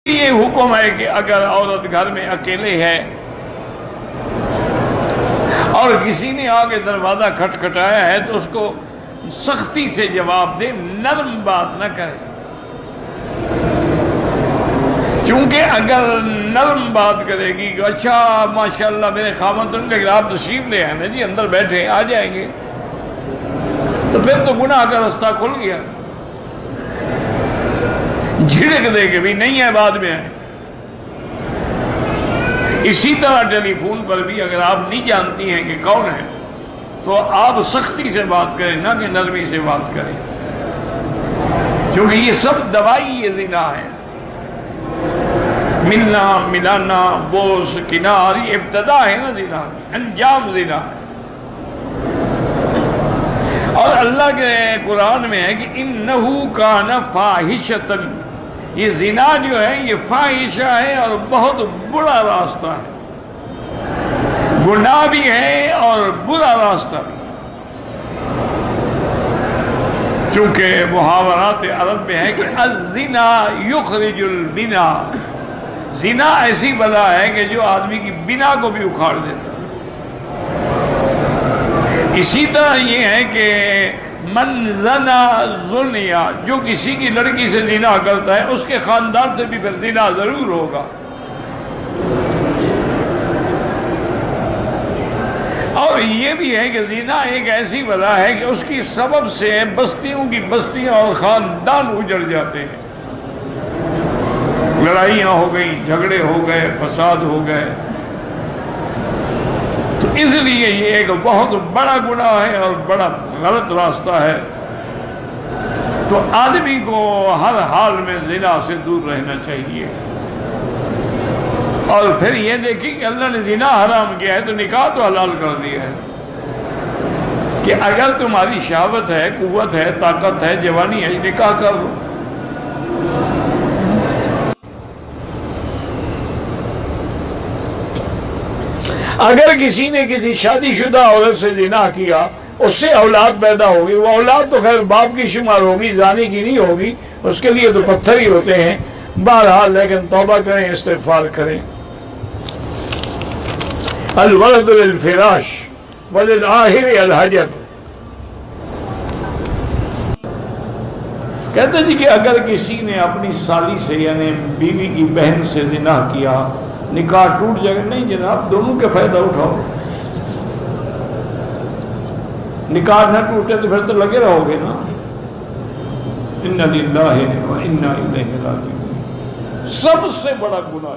یہ حکم ہے کہ اگر عورت گھر میں اکیلے ہے اور کسی نے آگے دروازہ کھٹکھٹایا ہے تو اس کو سختی سے جواب دے، نرم بات نہ کرے، چونکہ اگر نرم بات کرے گی کہ اچھا ماشاءاللہ میرے خامد لیکن آپ تشریف لے آئے نا جی، اندر بیٹھے آ جائیں گے، تو پھر تو گناہ کا رستہ کھل گیا، جھڑک دے کہ بھی نہیں ہے بعد میں آئے۔ اسی طرح ٹیلی فون پر بھی اگر آپ نہیں جانتی ہیں کہ کون ہے تو آپ سختی سے بات کریں، نہ کہ نرمی سے بات کریں، کیونکہ یہ سب دوائی یہ زنا ہے۔ ملنا ملانا بوس کنار یہ ابتدا ہے نا زنا، انجام زنا ہے۔ اور اللہ کے قرآن میں ہے کہ انہو کان فاحشۃ، یہ زنا جو ہے یہ فاحشہ ہے اور بہت برا راستہ ہے، گناہ بھی ہے اور برا راستہ بھی، چونکہ محاورات عرب میں ہے کہ الزنا یخرج البنا، زنا ایسی بلا ہے کہ جو آدمی کی بنا کو بھی اکھاڑ دیتا ہے۔ اسی طرح یہ ہے کہ من زنا زنیا، جو کسی کی لڑکی سے زنا کرتا ہے اس کے خاندان سے بھی پھر زنا ضرور ہوگا۔ اور یہ بھی ہے کہ زنا ایک ایسی بلا ہے کہ اس کی سبب سے بستیوں کی بستیاں اور خاندان اجڑ جاتے ہیں، لڑائیاں ہو گئیں، جھگڑے ہو گئے، فساد ہو گئے۔ تو اس لیے یہ ایک بہت بڑا گناہ ہے اور بڑا غلط راستہ ہے، تو آدمی کو ہر حال میں زنا سے دور رہنا چاہیے۔ اور پھر یہ دیکھیں کہ اللہ نے زنا حرام کیا ہے تو نکاح تو حلال کر دیا ہے، کہ اگر تمہاری شہوت ہے، قوت ہے، طاقت ہے، جوانی ہے، نکاح کر لو۔ اگر کسی نے کسی شادی شدہ عورت سے زنا کیا، اس سے اولاد پیدا ہوگی، وہ اولاد تو خیر باپ کی شمار ہوگی، زانی کی نہیں ہوگی، اس کے لیے تو پتھر ہی ہوتے ہیں۔ بہرحال لیکن توبہ کریں، استغفار کریں۔ الولد للفراش وللآخر الحجر، کہتے ہیں کہ اگر کسی نے اپنی سالی سے یعنی بیوی کی بہن سے زنا کیا، نکاح ٹوٹ جائے گا؟ نہیں جناب، دونوں کے فائدہ اٹھاؤ، نکاح نہ ٹوٹے تو پھر تو لگے رہو گے نا۔ اِنَّ لِلَّهِ وَإِنَّا إِلَيْهِ رَاجِعُونَ، سب سے بڑا گناہ